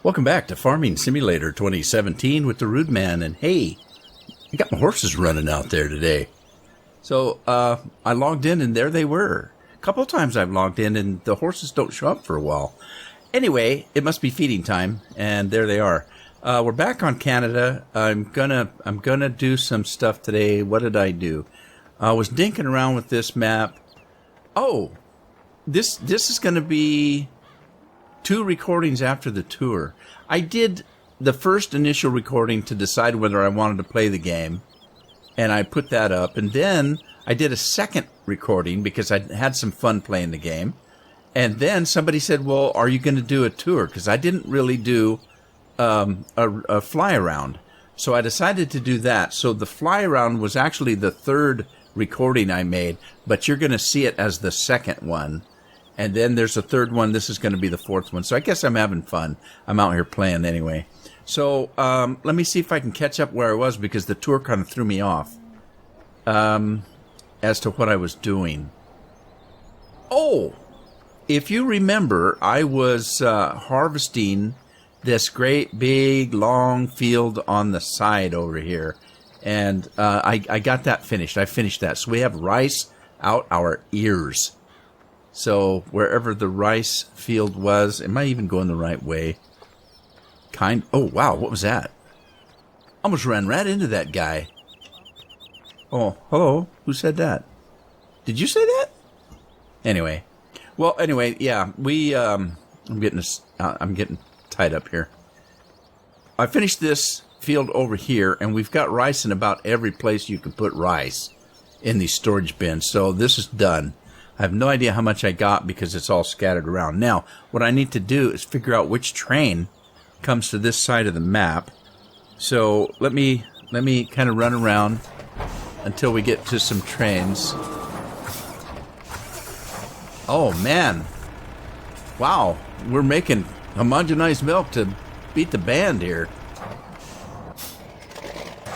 Welcome back to Farming Simulator 2017 with the Rude Man, and hey, I got my horses running out there today. So I logged in and there they were. A couple of times I've logged in and the horses don't show up for a while. Anyway, it must be feeding time, and there they are. We're back on Canada. I'm gonna do some stuff today. What did I do? I was dinking around with this map. Oh, this is gonna be 2 recordings after the tour. I did the first initial recording to decide whether I wanted to play the game, and I put that up. And then I did a second recording because I had some fun playing the game. And then somebody said, well, are you going to do a tour? Because I didn't really do a fly around. So I decided to do that. So the fly around was actually the 3rd recording I made, but you're going to see it as the 2nd one. And then there's a 3rd one. This is going to be the 4th one. So I guess I'm having fun. I'm out here playing anyway. So let me see if I can catch up where I was, because the tour kind of threw me off as to what I was doing. Oh, if you remember, I was harvesting this great big long field on the side over here. And I got that finished. I finished that. So we have rice out our ears. So wherever the rice field was, am I even going the right way? Oh, wow, what was that? Almost ran right into that guy. Oh, hello, who said that? Did you say that? Anyway, yeah, I'm getting tied up here. I finished this field over here, and we've got rice in about every place you can put rice in these storage bins. So this is done. I have no idea how much I got because it's all scattered around. Now, what I need to do is figure out which train comes to this side of the map. So let me kind of run around until we get to some trains. Oh, man. Wow. We're making homogenized milk to beat the band here.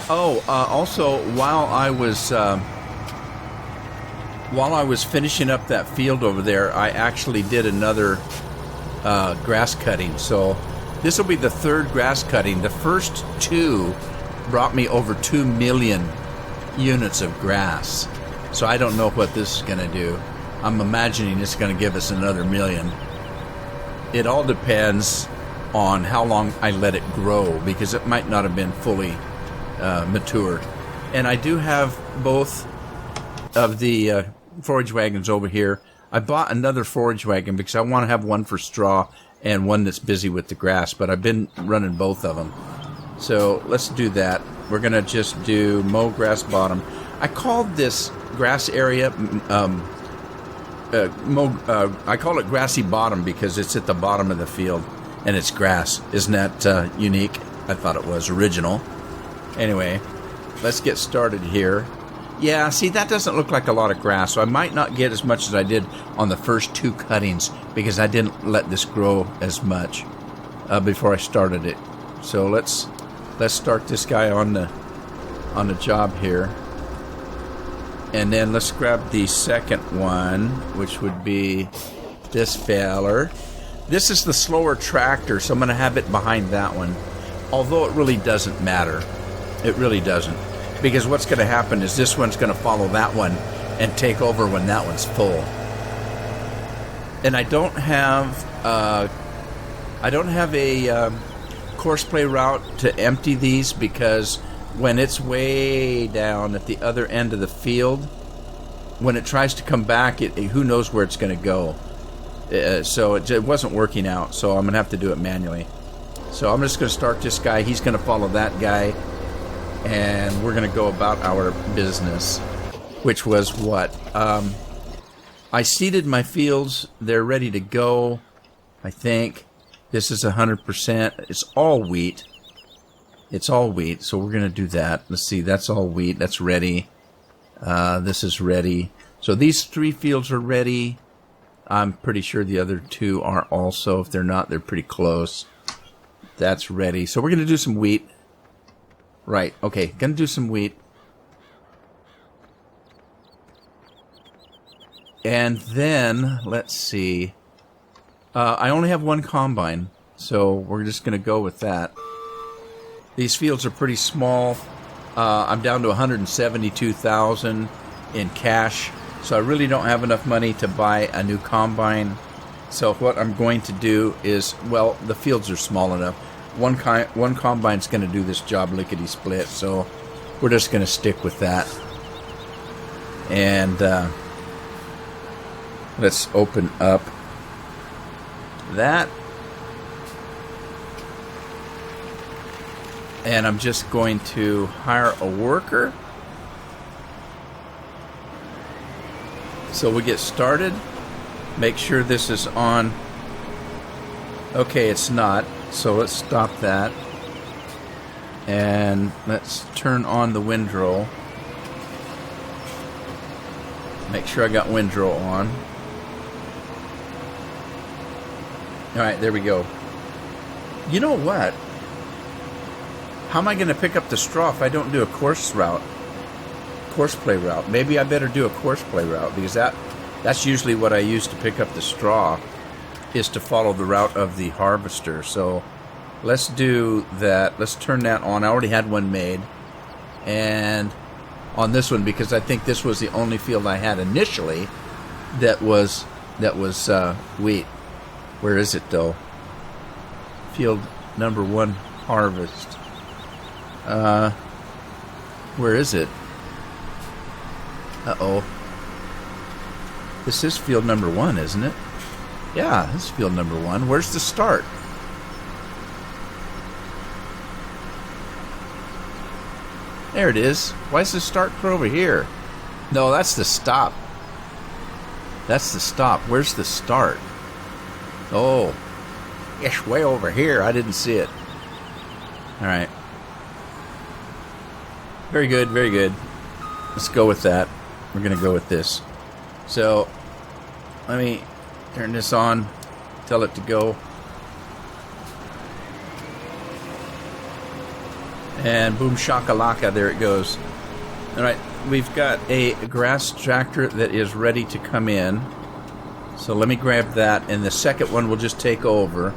Oh, also, while I was finishing up that field over there, I actually did another grass cutting. So this will be the 3rd grass cutting. The first 2 brought me over 2 million units of grass. So I don't know what this is going to do. I'm imagining it's going to give us another million. It all depends on how long I let it grow, because it might not have been fully mature. And I do have both of the forage wagons over here. I bought another forage wagon because I want to have one for straw and one that's busy with the grass, but I've been running both of them. So let's do that. We're going to just do mow grass bottom. I called this grass area, I call it grassy bottom because it's at the bottom of the field and it's grass. Isn't that unique? I thought it was original. Anyway, let's get started here. Yeah, see, that doesn't look like a lot of grass, so I might not get as much as I did on the first 2 cuttings because I didn't let this grow as much before I started it. So let's start this guy on the job here. And then let's grab the 2nd one, which would be this feller. This is the slower tractor, so I'm going to have it behind that one. Although it really doesn't matter. It really doesn't. Because what's going to happen is this one's going to follow that one and take over when that one's full. And I don't have a course play route to empty these, because when it's way down at the other end of the field, when it tries to come back, who knows where it's going to go. So it wasn't working out, so I'm going to have to do it manually. So I'm just going to start this guy. He's going to follow that guy. And we're going to go about our business, which was what? I seeded my fields. They're ready to go, I think. This is 100%. It's all wheat. It's all wheat, so we're going to do that. Let's see, that's all wheat. That's ready. This is ready. So these 3 fields are ready. I'm pretty sure the other 2 are also. If they're not, they're pretty close. That's ready. So we're going to do some wheat. Right, okay, gonna do some wheat. And then, let's see. I only have 1 combine, So we're just going to go with that. These fields are pretty small. I'm down to 172,000 in cash. So I really don't have enough money to buy a new combine. So what I'm going to do is, well, the fields are small enough. One combine's going to do this job lickety-split. So we're just going to stick with that. And let's open up that. And I'm just going to hire a worker. So we get started. Make sure this is on. Okay, it's not. So let's stop that. And let's turn on the windrow. Make sure I got windrow on. Alright, there we go. You know what? How am I going to pick up the straw if I don't do a course play route? Maybe I better do a course play route, because that's usually what I use to pick up the straw, is to follow the route of the harvester. So let's do that. Let's turn that on. I already had one made. And on this one, because I think this was the only field I had initially that was wheat. Where is it though? Field number 1 harvest. Where is it? Uh-oh. This is field number 1, isn't it? Yeah, this is field number 1. Where's the start? There it is. Why is the start put over here? No, that's the stop. That's the stop. Where's the start? Oh, it's way over here. I didn't see it. All right. Very good, very good. Let's go with that. We're going to go with this. So, let me turn this on. Tell it to go. And boom shakalaka, there it goes. All right, we've got a grass tractor that is ready to come in. So let me grab that, and the second one will just take over.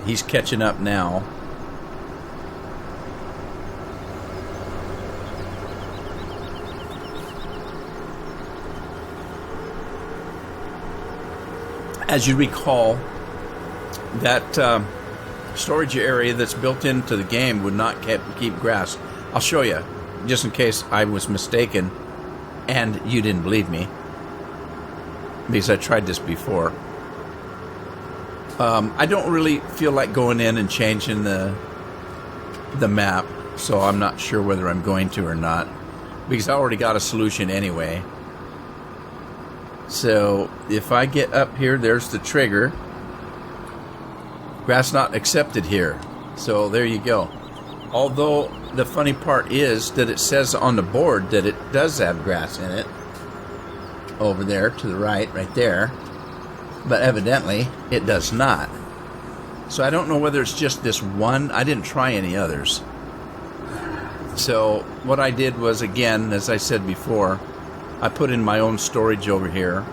He's catching up now. As you recall, that storage area that's built into the game would not keep grass. I'll show you, just in case I was mistaken and you didn't believe me, because I tried this before. I don't really feel like going in and changing the map, so I'm not sure whether I'm going to or not, because I already got a solution anyway. So if I get up here, there's the trigger. Grass not accepted here. So there you go. Although the funny part is that it says on the board that it does have grass in it. Over there to the right there. But evidently it does not. So I don't know whether it's just this one. I didn't try any others. So what I did was, again, as I said before, I put in my own storage over here.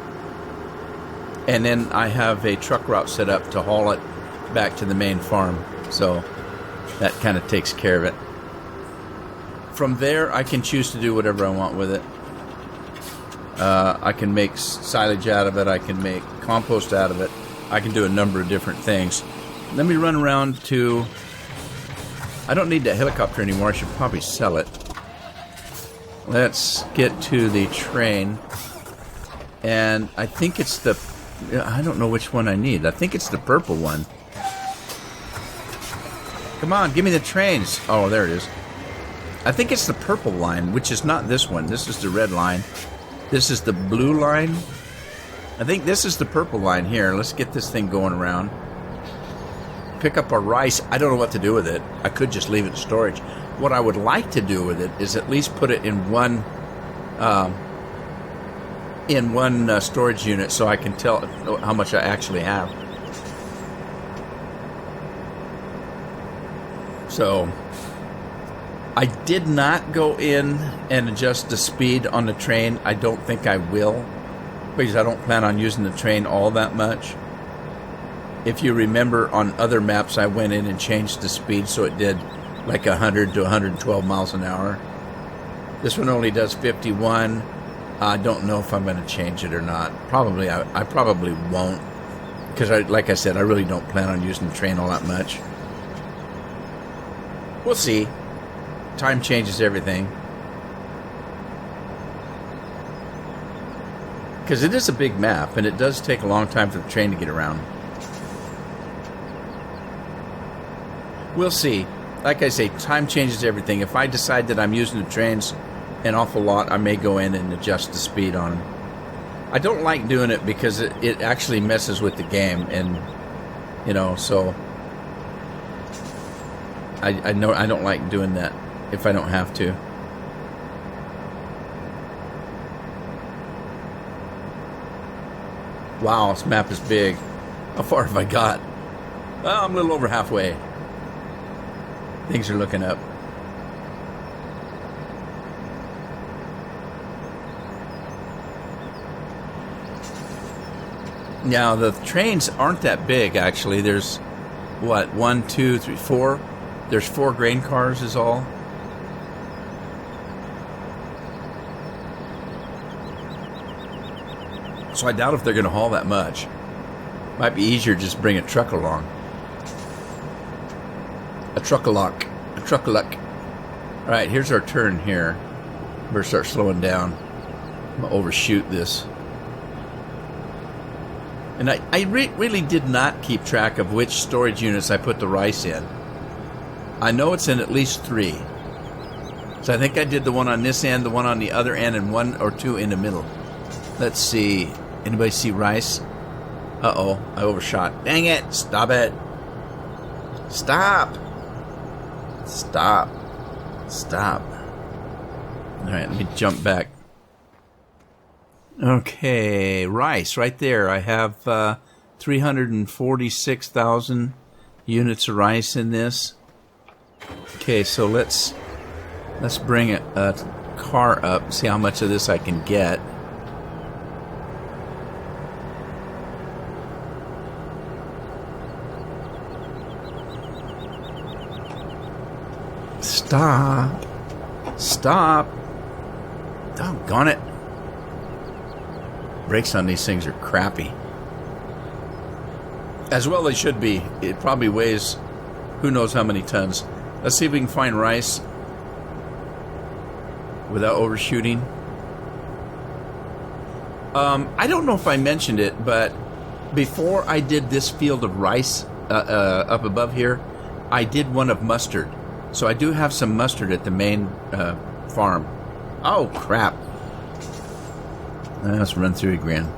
And then I have a truck route set up to haul it back to the main farm. So that kind of takes care of it. From there, I can choose to do whatever I want with it. I can make silage out of it. I can make compost out of it. I can do a number of different things. Let me run around to... I don't need that helicopter anymore. I should probably sell it. Let's get to the train. And I think it's the... I don't know which one I need. I think it's the purple one. Come on, give me the trains. Oh, there it is. I think it's the purple line, which is not this one. This is the red line. This is the blue line. I think this is the purple line here. Let's get this thing going around. Pick up our rice. I don't know what to do with it. I could just leave it in storage. What I would like to do with it is at least put it in one storage unit so I can tell how much I actually have. So I did not go in and adjust the speed on the train. I don't think I will, because I don't plan on using the train all that much. If you remember, on other maps, I went in and changed the speed so it did like 100 to 112 miles an hour. This one only does 51. I don't know if I'm going to change it or not. Probably, I probably won't. Because, like I said, I really don't plan on using the train all that much. We'll see. Time changes everything. Because it is a big map, and it does take a long time for the train to get around. We'll see. Like I say, time changes everything. If I decide that I'm using the trains an awful lot, I may go in and adjust the speed on them. I don't like doing it because it actually messes with the game, and, you know, so I know I don't like doing that if I don't have to. Wow, this map is big. How far have I got? Well, I'm a little over halfway. Things are looking up. Now, the trains aren't that big, actually. There's, what, 1, 2, 3, 4? There's 4 grain cars is all. So I doubt if they're going to haul that much. Might be easier to just bring a truck along. A truck-a-lock. A truck-a-luck. Alright, here's our turn here. Better start slowing down. I'm going to overshoot this. And I really did not keep track of which storage units I put the rice in. I know it's in at least 3. So I think I did the one on this end, the one on the other end, and 1 or 2 in the middle. Let's see. Anybody see rice? Uh-oh, I overshot. Dang it! Stop it! Stop! Stop. Stop. Alright, let me jump back. Okay, rice right there. I have 346,000 units of rice in this. Okay, so let's bring a car up, see how much of this I can get. Stop. Stop. Doggone it. Brakes on these things are crappy. As well they should be. It probably weighs who knows how many tons. Let's see if we can find rice without overshooting. I don't know if I mentioned it, but before I did this field of rice up above here, I did one of mustard. So I do have some mustard at the main farm. Oh, crap. Let's run through again.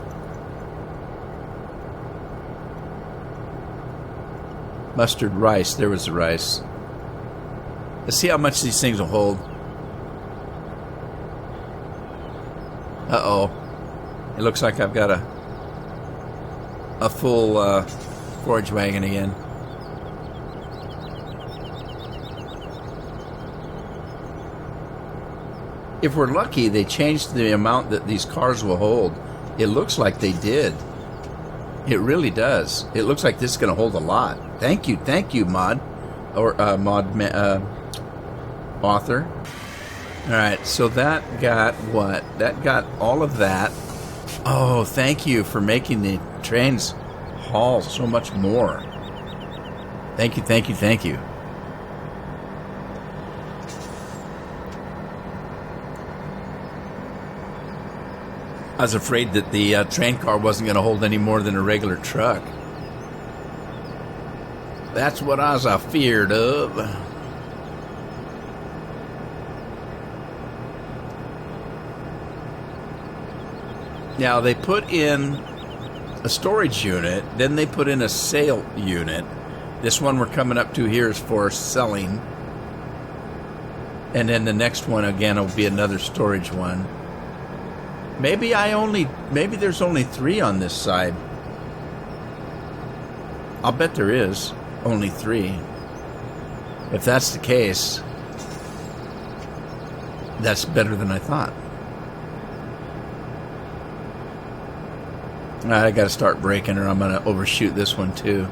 Mustard rice. There was the rice. Let's see how much these things will hold. Uh-oh. It looks like I've got a full forage wagon again. If we're lucky, they changed the amount that these cars will hold. It looks like they did. It really does. It looks like this is going to hold a lot. Thank you, mod. Or author. Alright, so that got what? That got all of that. Oh, thank you for making the trains haul so much more. Thank you. I was afraid that the train car wasn't going to hold any more than a regular truck. That's what I was afeared of. Now, they put in a storage unit, then they put in a sale unit. This one we're coming up to here is for selling. And then the next one, again, will be another storage one. Maybe there's only 3 on this side. I'll bet there is only 3. If that's the case, that's better than I thought. I got to start braking or I'm going to overshoot this one too.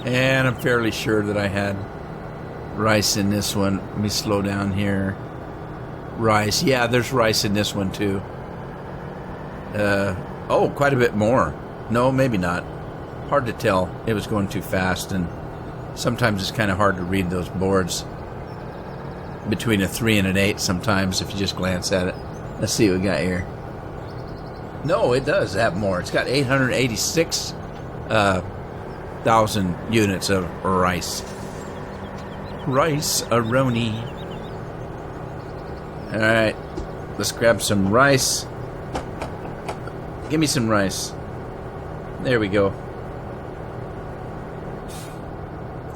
And I'm fairly sure that I had rice in this one. Let me slow down here. Rice. Yeah, there's rice in this one too. Oh, quite a bit more. No, maybe not. Hard to tell. It was going too fast, and sometimes it's kind of hard to read those boards. Between a 3 and an 8 sometimes if you just glance at it. Let's see what we got here. No, it does have more. It's got 886,000 units of rice. Rice-a-roni. Alright, let's grab some rice. Give me some rice. There we go.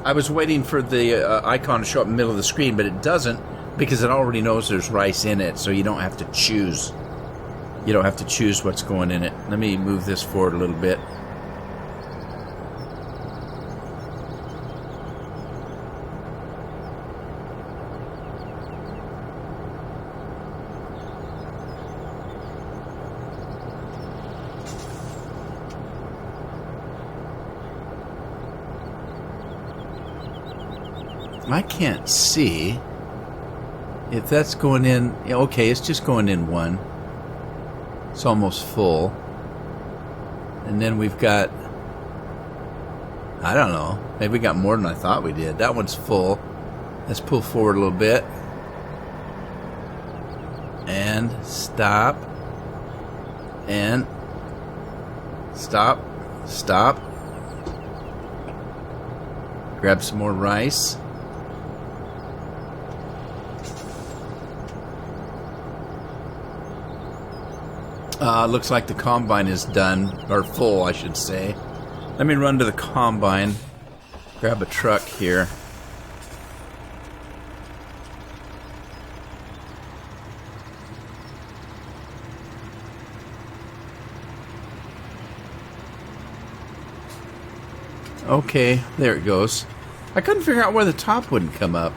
I was waiting for the icon to show up in the middle of the screen, but it doesn't because it already knows there's rice in it, so you don't have to choose. You don't have to choose what's going in it. Let me move this forward a little bit. I can't see if that's going in. Okay, it's just going in one. It's almost full. And then we've got, I don't know, maybe we got more than I thought we did. That one's full. Let's pull forward a little bit. And stop. And stop. Stop. Grab some more rice. Looks like the combine is done, or full, I should say. Let me run to the combine, grab a truck here. Okay, there it goes. I couldn't figure out why the top wouldn't come up.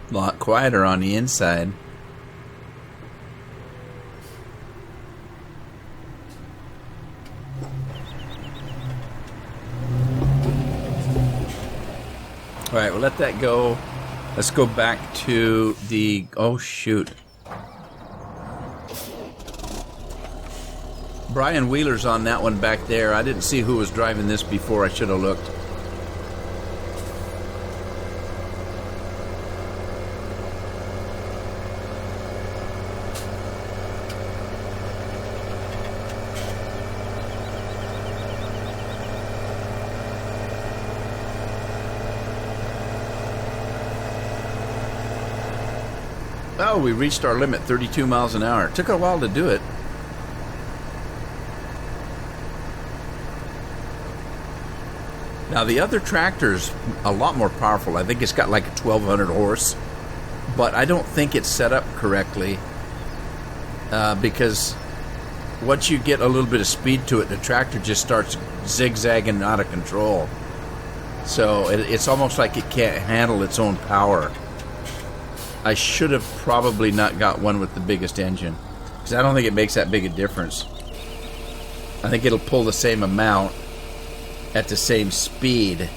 A lot quieter on the inside. Alright, we'll let that go. Let's go back to the... Oh, shoot. Brian Wheeler's on that one back there. I didn't see who was driving this before. I should have looked. Oh, we reached our limit, 32 miles an hour. It took a while to do it. Now, the other tractor's a lot more powerful. I think it's got like a 1,200 horse. But I don't think it's set up correctly. Because once you get a little bit of speed to it, the tractor just starts zigzagging out of control. So it's almost like it can't handle its own power. I should have probably not got one with the biggest engine, because I don't think it makes that big a difference. I think it'll pull the same amount at the same speed.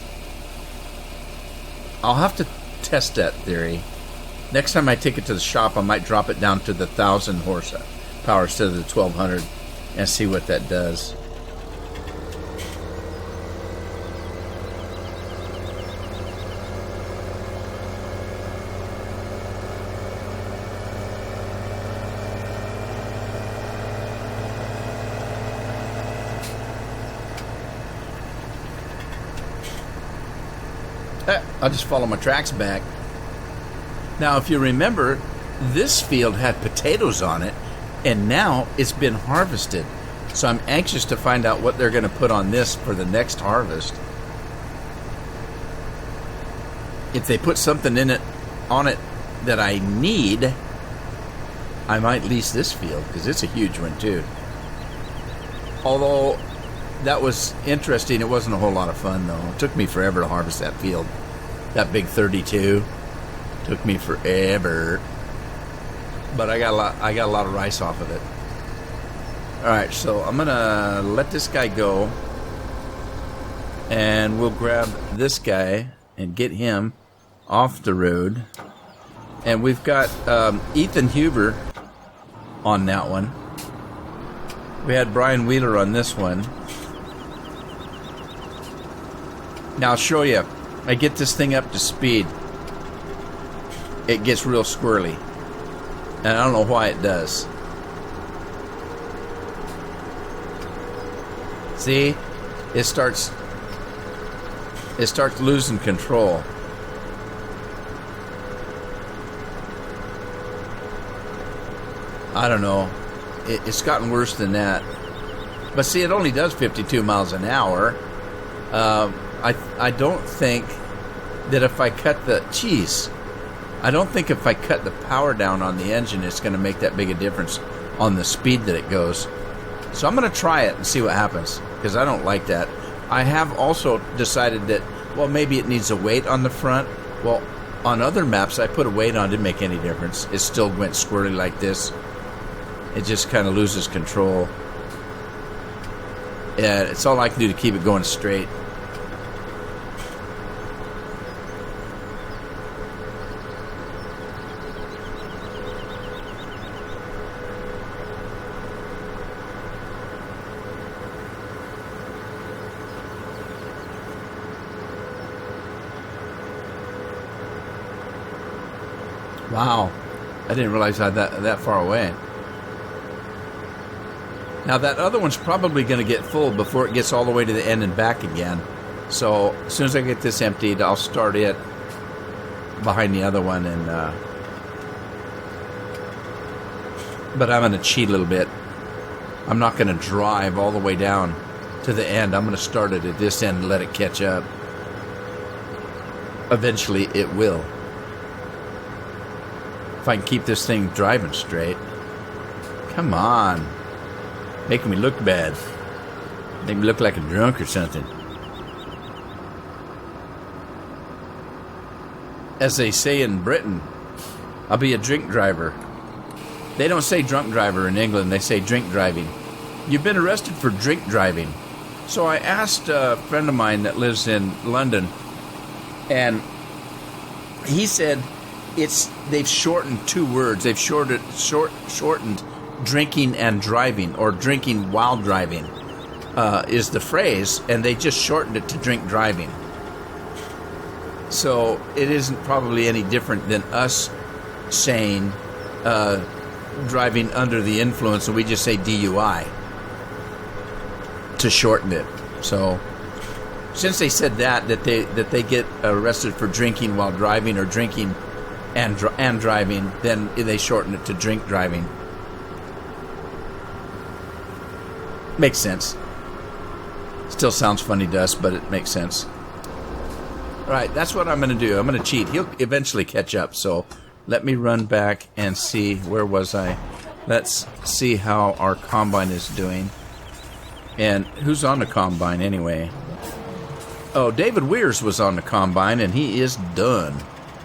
I'll have to test that theory. Next time I take it to the shop, I might drop it down to the 1,000 horsepower instead of the 1,200 and see what that does. I'll just follow my tracks back. Now, if you remember, this field had potatoes on it, and now it's been harvested. So I'm anxious to find out what they're going to put on this for the next harvest. If they put something on it that I need, I might lease this field, because it's a huge one too. Although that was interesting. It wasn't a whole lot of fun, though. It took me forever to harvest that field. That big 32 took me forever. But I got a lot of rice off of it. All right, so I'm gonna let this guy go, and we'll grab this guy and get him off the road. And we've got Ethan Huber on that one. We had Brian Wheeler on this one. Now I'll show you. I get this thing up to speed. It gets real squirrely. And I don't know why it does. See? It starts losing control. I don't know. It's gotten worse than that. But see, it only does 52 miles an hour. I don't think that if I cut the... I don't think if I cut the power down on the engine, it's going to make that big a difference on the speed that it goes. So I'm going to try it and see what happens, because I don't like that. I have also decided that, well, maybe it needs a weight on the front. Well, on other maps, I put a weight on, it didn't make any difference. It still went squirrely like this. It just kind of loses control. Yeah, it's all I can do to keep it going straight. Wow, I didn't realize I had that far away. Now that other one's probably going to get full before it gets all the way to the end and back again. So as soon as I get this emptied, I'll start it behind the other one. And but I'm going to cheat a little bit. I'm not going to drive all the way down to the end. I'm going to start it at this end and let it catch up. Eventually it will. If I can keep this thing driving straight. Come on. Making me look bad. Make me look like a drunk or something. As they say in Britain, I'll be a drink driver. They don't say drunk driver in England, they say drink driving. You've been arrested for drink driving. So I asked a friend of mine that lives in London, and he said they've shortened two words. They've shortened drinking and driving, or drinking while driving is the phrase, and they just shortened it to drink driving. So it isn't probably any different than us saying driving under the influence, and we just say DUI to shorten it. So since they said that they get arrested for drinking while driving, or drinking and driving, then they shorten it to drink driving. Makes sense. Still sounds funny to us, but it makes sense. Alright, that's what I'm going to do. I'm going to cheat. He'll eventually catch up, so let me run back and see, where was I? Let's see how our combine is doing. And who's on the combine anyway? Oh, David Weirs was on the combine, and he is done.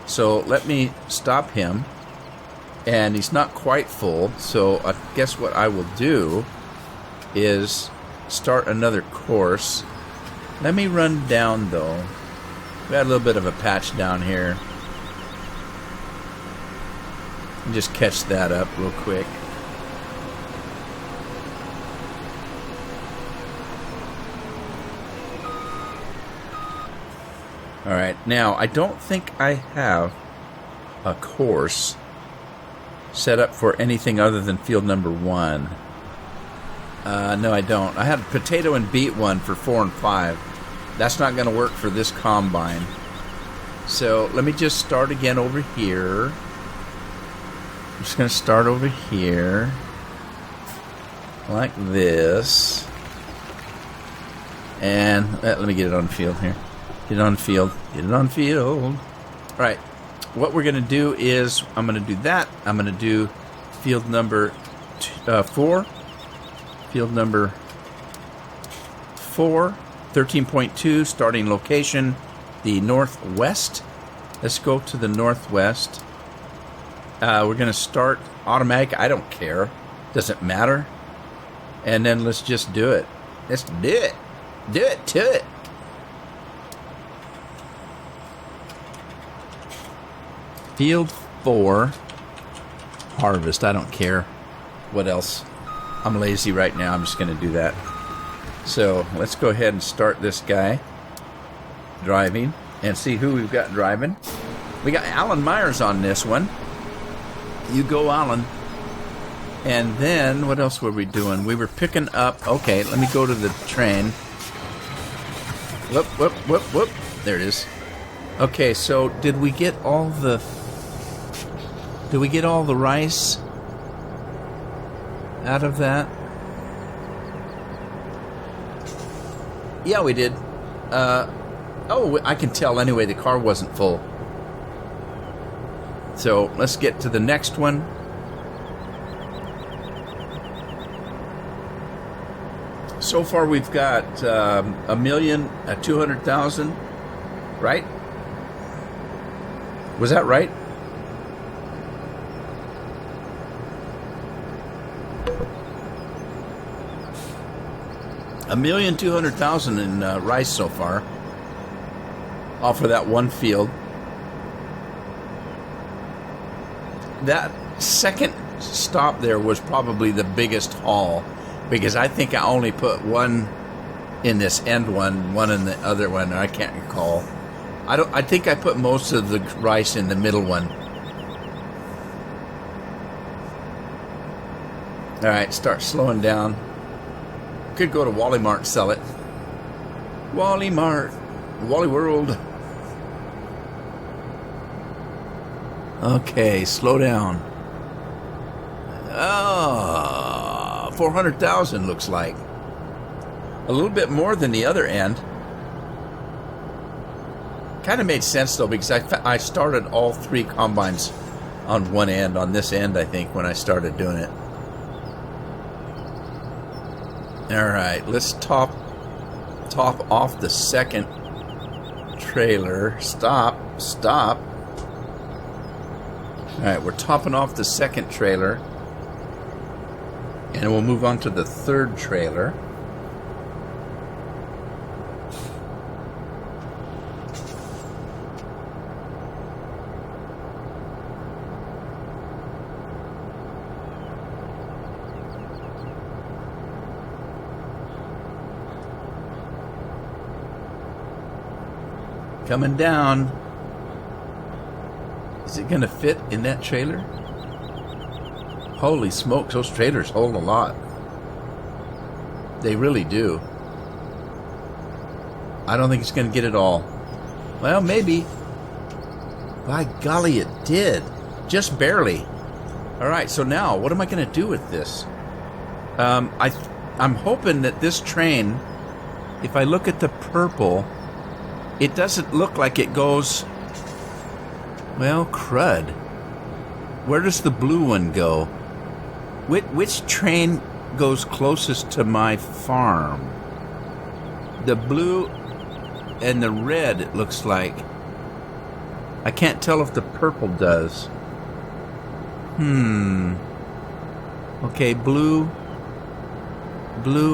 So let me stop him. And he's not quite full, so I guess what I will do is start another course. Let me run down, though. We had a little bit of a patch down here. Just catch that up real quick. Alright, now I don't think I have a course set up for anything other than field number 1. No, I don't. I had a potato and beet one for 4 and 5. That's not going to work for this combine. So let me just start again over here. I'm just going to start over here. Like this. And let me get it on field here. Get it on field. Get it on field. Alright. What we're going to do is, I'm going to do that. I'm going to do field number 4. Field number 4, 13.2, starting location, the northwest. Let's go to the northwest. We're going to start automatic. I don't care. Doesn't matter. And then let's just do it. Let's do it. Do it to it. Field 4. Harvest. I don't care. What else? I'm lazy right now. I'm just going to do that. So let's go ahead and start this guy driving and see who we've got driving. We got Alan Myers on this one. You go, Alan. And then what else were we doing? We were picking up. Okay, let me go to the train. Whoop, whoop, whoop, whoop. There it is. Okay, so did we get all the rice out of that? Yeah, we did. Oh, I can tell anyway, the car wasn't full. So let's get to the next one. So far we've got 1,200,000, right? Was that right? $1,200,000 in rice so far, off of that one field. That second stop there was probably the biggest haul, because I think I only put one in this end one in the other one. I can't recall. I think I put most of the rice in the middle one. All right, start slowing down. Could go to Wally Mart and sell it. Wally Mart, Wally World. Okay, slow down. Oh, 400,000 looks like. A little bit more than the other end. Kind of made sense though, because I started all three combines on one end, on this end, I think, when I started doing it. All right, let's top off the second trailer. Stop. All right, we're topping off the second trailer, and we'll move on to the third trailer. Coming down. Is it going to fit in that trailer? Holy smokes, those trailers hold a lot. They really do. I don't think it's going to get it all. Well, maybe. By golly, it did. Just barely. All right, so now, what am I going to do with this? I'm hoping that this train, if I look at the purple, it doesn't look like it goes... Well, crud. Where does the blue one go? Which train goes closest to my farm? The blue and the red, it looks like. I can't tell if the purple does. Okay, blue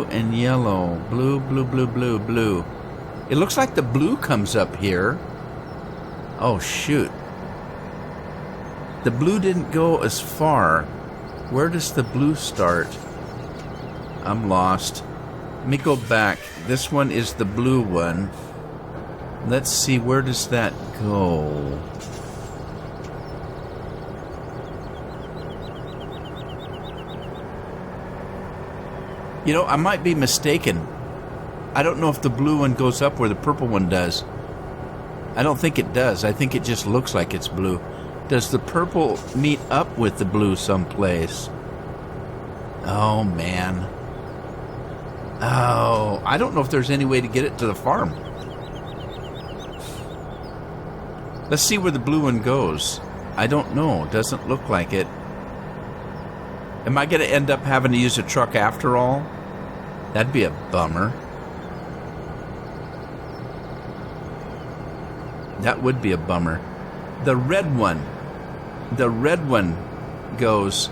and yellow. Blue. It looks like the blue comes up here. Oh, shoot. The blue didn't go as far. Where does the blue start? I'm lost. Let me go back. This one is the blue one. Let's see, where does that go? You know, I might be mistaken. I don't know if the blue one goes up where the purple one does. I don't think it does. I think it just looks like it's blue. Does the purple meet up with the blue someplace? Oh, man. Oh, I don't know if there's any way to get it to the farm. Let's see where the blue one goes. I don't know. It doesn't look like it. Am I going to end up having to use a truck after all? That'd be a bummer. That would be a bummer. The red one goes...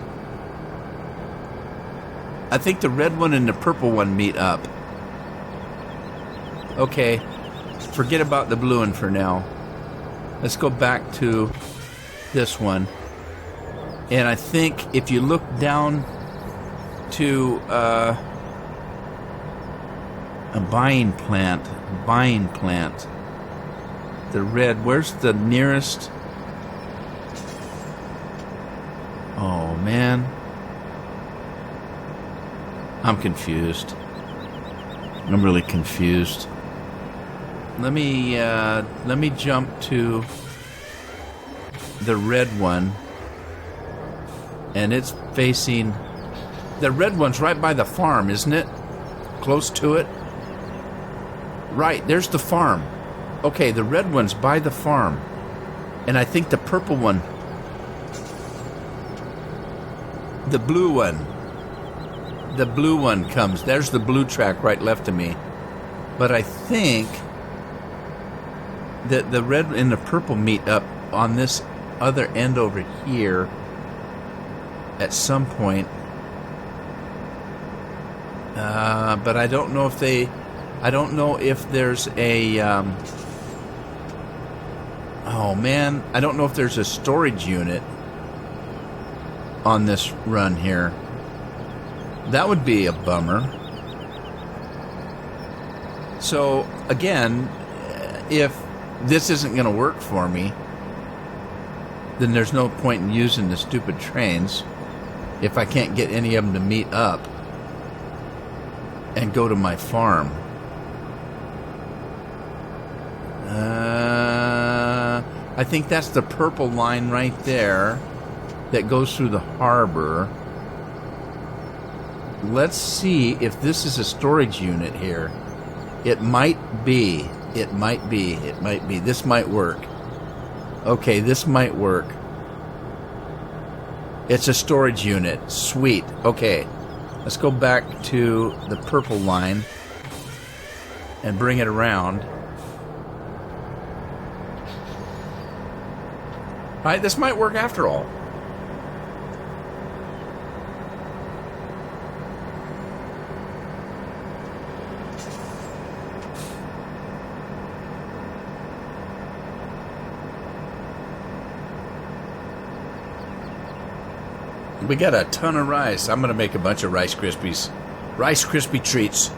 I think the red one and the purple one meet up. Okay, forget about the blue one for now. Let's go back to this one. And I think if you look down to a buying plant, the red, where's the nearest? Oh man, I'm confused. I'm really confused. Let me jump to the red one, and it's facing. The red one's right by the farm, isn't it? Close to it. Right, there's the farm. Okay, the red one's by the farm, and I think the purple one, the blue one comes. There's the blue track right left of me. But I think that the red and the purple meet up on this other end over here at some point. But I don't know if I don't know if there's a... oh man, I don't know if there's a storage unit on this run here. That would be a bummer. So, again, if this isn't going to work for me, then there's no point in using the stupid trains if I can't get any of them to meet up and go to my farm. I think that's the purple line right there that goes through the harbor. Let's see if this is a storage unit here. It might be. It might be. It might be. This might work. Okay, this might work. It's a storage unit. Sweet. Okay. Let's go back to the purple line and bring it around. Alright, this might work after all. We got a ton of rice. I'm going to make a bunch of Rice Krispies. Rice Krispie treats.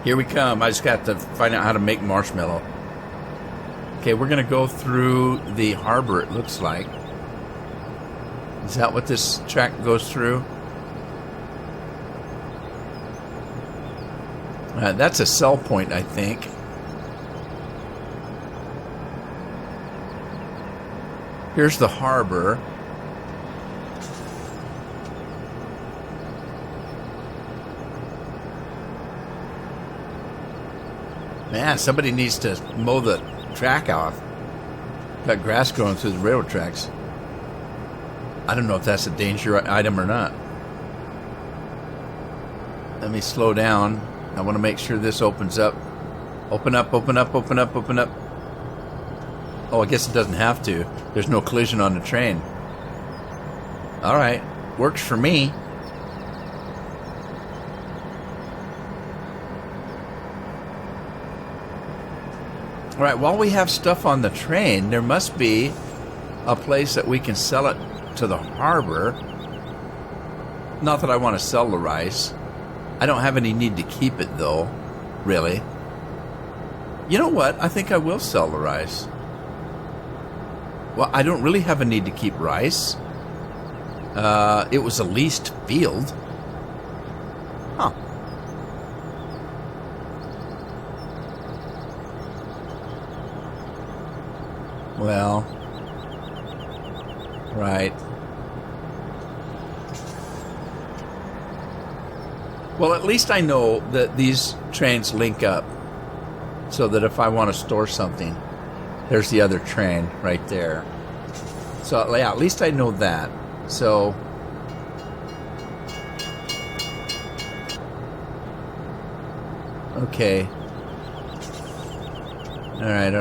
Here we come. I just got to find out how to make marshmallow. Okay, we're going to go through the harbor, it looks like. Is that what this track goes through? That's a sell point, I think. Here's the harbor. Man, somebody needs to mow the track off. Got grass growing through the railroad tracks. I don't know if that's a danger item or not. Let me slow down. I want to make sure this opens up. Open up, open up, open up, open up. Oh, I guess it doesn't have to. There's no collision on the train. Alright, works for me. Alright, while we have stuff on the train, there must be a place that we can sell it to the harbor. Not that I want to sell the rice. I don't have any need to keep it, though, really. You know what? I think I will sell the rice. Well, I don't really have a need to keep rice. It was a leased field. Huh. Well, right. Well, at least I know that these trains link up so that if I want to store something, there's the other train right there. So, yeah, at least I know that. So, okay. All right.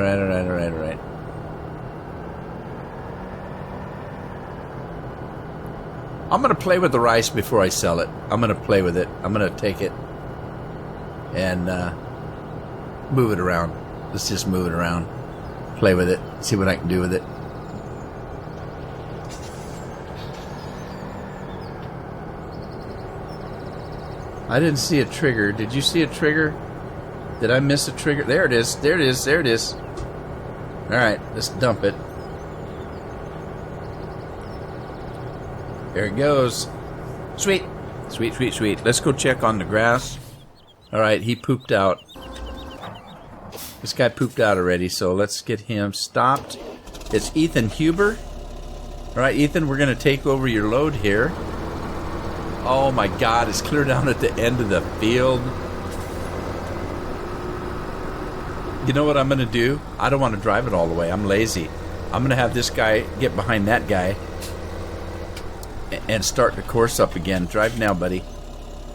I'm going to play with the rice before I sell it. I'm going to play with it. I'm going to take it and move it around. Let's just move it around. Play with it. See what I can do with it. I didn't see a trigger. Did you see a trigger? Did I miss a trigger? There it is. There it is. There it is. All right, let's dump it. There it goes. Sweet. Sweet, sweet, sweet. Let's go check on the grass. All right, he pooped out. This guy pooped out already, so let's get him stopped. It's Ethan Huber. All right, Ethan, we're going to take over your load here. Oh my God, it's clear down at the end of the field. You know what I'm going to do? I don't want to drive it all the way. I'm lazy. I'm going to have this guy get behind that guy and start the course up again. Drive now, buddy.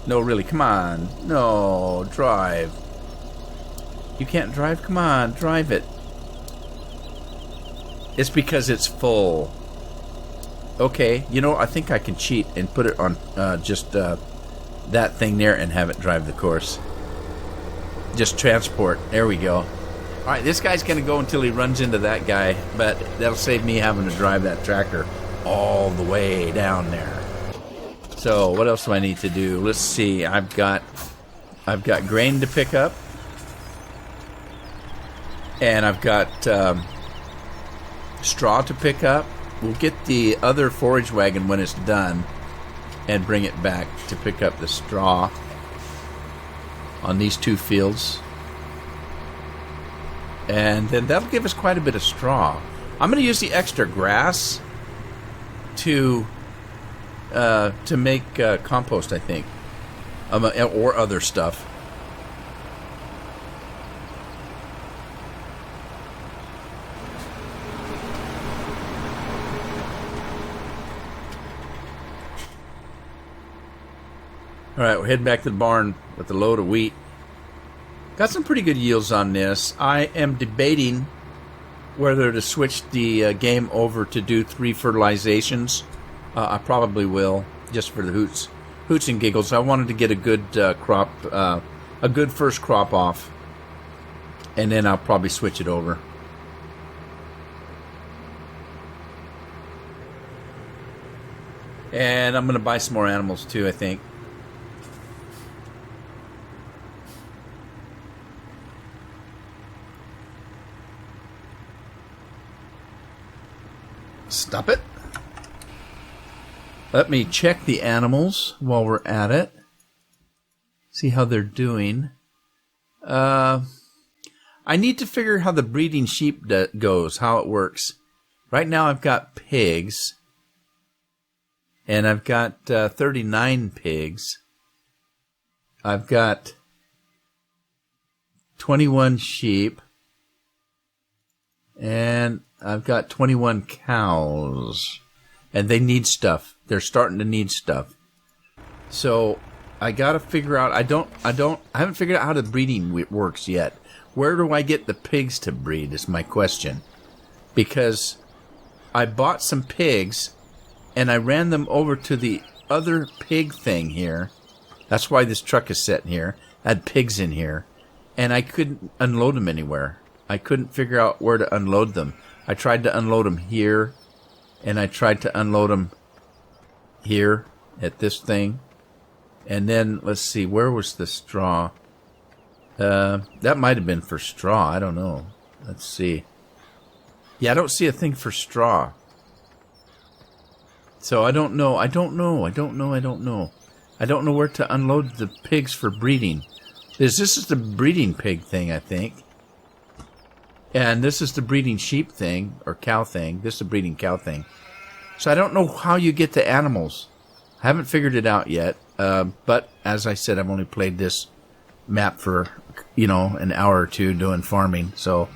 No, really, come on. No, drive. You can't drive? Come on, drive it. It's because it's full. Okay, you know, I think I can cheat and put it on just that thing there and have it drive the course. Just transport. There we go. Alright, this guy's going to go until he runs into that guy, but that'll save me having to drive that tractor all the way down there. So, what else do I need to do? Let's see. I've got grain to pick up. And I've got straw to pick up. We'll get the other forage wagon when it's done and bring it back to pick up the straw on these two fields. And then that'll give us quite a bit of straw. I'm going to use the extra grass to make compost, I think, or other stuff. Alright, we're heading back to the barn with a load of wheat. Got some pretty good yields on this. I am debating whether to switch the game over to do 3 fertilizations. I probably will, just for the hoots and giggles. I wanted to get a good crop, a good first crop off, and then I'll probably switch it over. And I'm going to buy some more animals too, I think. Stop it. Let me check the animals while we're at it. See how they're doing. I need to figure how the breeding sheep goes, how it works. Right now I've got pigs. And I've got 39 pigs. I've got 21 sheep. And I've got 21 cows. And they need stuff. They're starting to need stuff. So I gotta figure out, I haven't figured out how the breeding works yet. Where do I get the pigs to breed is my question. Because I bought some pigs and I ran them over to the other pig thing here. That's why this truck is sitting here. I had pigs in here. And I couldn't unload them anywhere. I couldn't figure out where to unload them. I tried to unload them here. And I tried to unload them here at this thing. And then, let's see, where was the straw? That might have been for straw. I don't know. Let's see. Yeah, I don't see a thing for straw. So I don't know. I don't know where to unload the pigs for breeding. This is the breeding pig thing, I think. And this is the breeding sheep thing, or cow thing. This is the breeding cow thing. So I don't know how you get the animals. I haven't figured it out yet. But as I said, I've only played this map for, an hour or two doing farming. So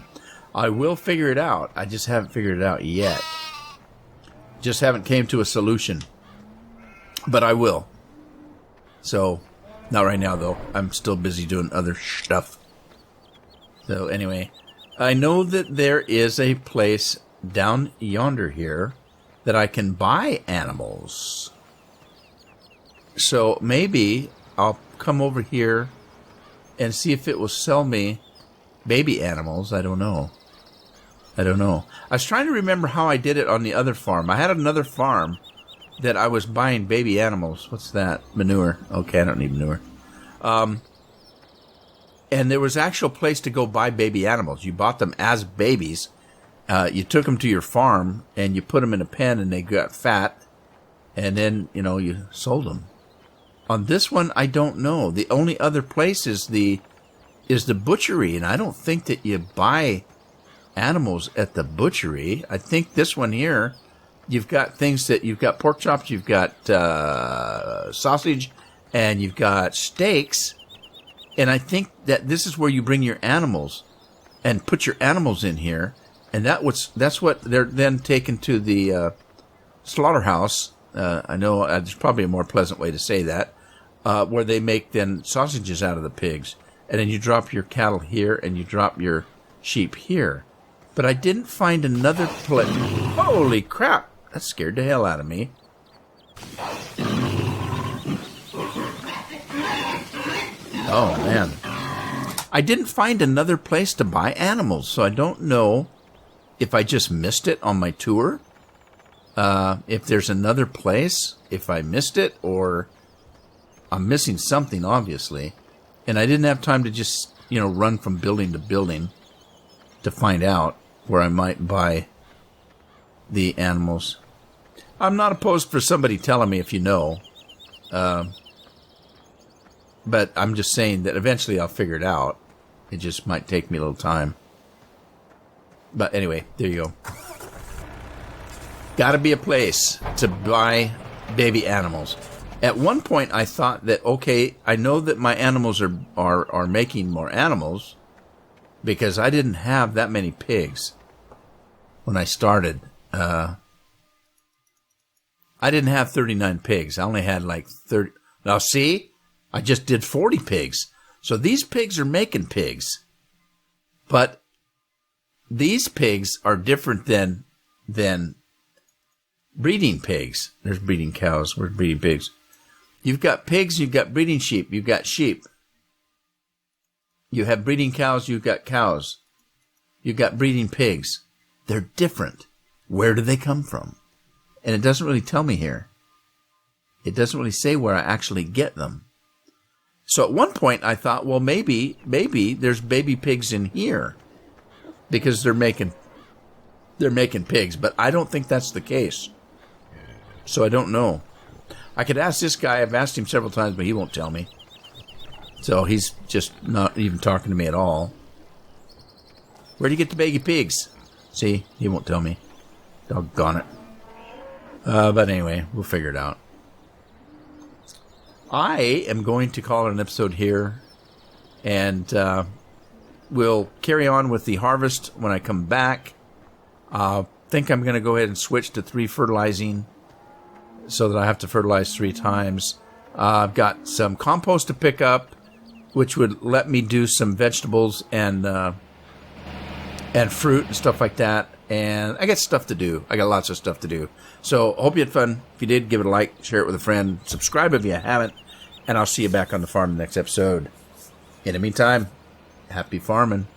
I will figure it out. I just haven't figured it out yet. Just haven't came to a solution. But I will. So, not right now though. I'm still busy doing other stuff. So anyway, I know that there is a place down yonder here that I can buy animals. So maybe I'll come over here and see if it will sell me baby animals. I don't know. I was trying to remember how I did it on the other farm. I had another farm that I was buying baby animals. What's that? Manure. Okay, I don't need manure. And there was actual place to go buy baby animals. You bought them as babies. You took them to your farm and you put them in a pen and they got fat. And then, you sold them. On this one, I don't know. The only other place is the butchery. And I don't think that you buy animals at the butchery. I think this one here, you've got pork chops, you've got sausage, and you've got steaks. And I think that this is where you bring your animals and put your animals in here. And that's what they're then taken to the slaughterhouse. I know there's probably a more pleasant way to say that, where they make then sausages out of the pigs. And then you drop your cattle here and you drop your sheep here. But I didn't find another place. Holy crap! That scared the hell out of me. Oh, man. I didn't find another place to buy animals, so I don't know if I just missed it on my tour. If there's another place, if I missed it, or I'm missing something, obviously. And I didn't have time to just, run from building to building to find out where I might buy the animals. I'm not opposed for somebody telling me if you know. But I'm just saying that eventually I'll figure it out. It just might take me a little time. But anyway, there you go. Gotta be a place to buy baby animals. At one point I thought that, okay, I know that my animals are making more animals because I didn't have that many pigs when I started. I didn't have 39 pigs. I only had like 30. Now see, I just did 40 pigs. So these pigs are making pigs. But these pigs are different than breeding pigs. There's breeding cows. Where's breeding pigs? You've got pigs, you've got breeding sheep, you've got sheep. You have breeding cows, you've got cows. You've got breeding pigs. They're different. Where do they come from? And it doesn't really tell me here. It doesn't really say where I actually get them. So at one point I thought, well, maybe there's baby pigs in here because they're making pigs, but I don't think that's the case. So I don't know. I could ask this guy. I've asked him several times, but he won't tell me. So he's just not even talking to me at all. Where do you get the baby pigs? See, he won't tell me. Doggone it. But anyway, we'll figure it out. I am going to call it an episode here, and we'll carry on with the harvest when I come back. I think I'm going to go ahead and switch to 3 fertilizing so that I have to fertilize 3 times. I've got some compost to pick up, which would let me do some vegetables and fruit and stuff like that. And I got stuff to do. I got lots of stuff to do. So I hope you had fun. If you did, give it a like, share it with a friend, subscribe if you haven't, and I'll see you back on the farm in the next episode. In the meantime, happy farming.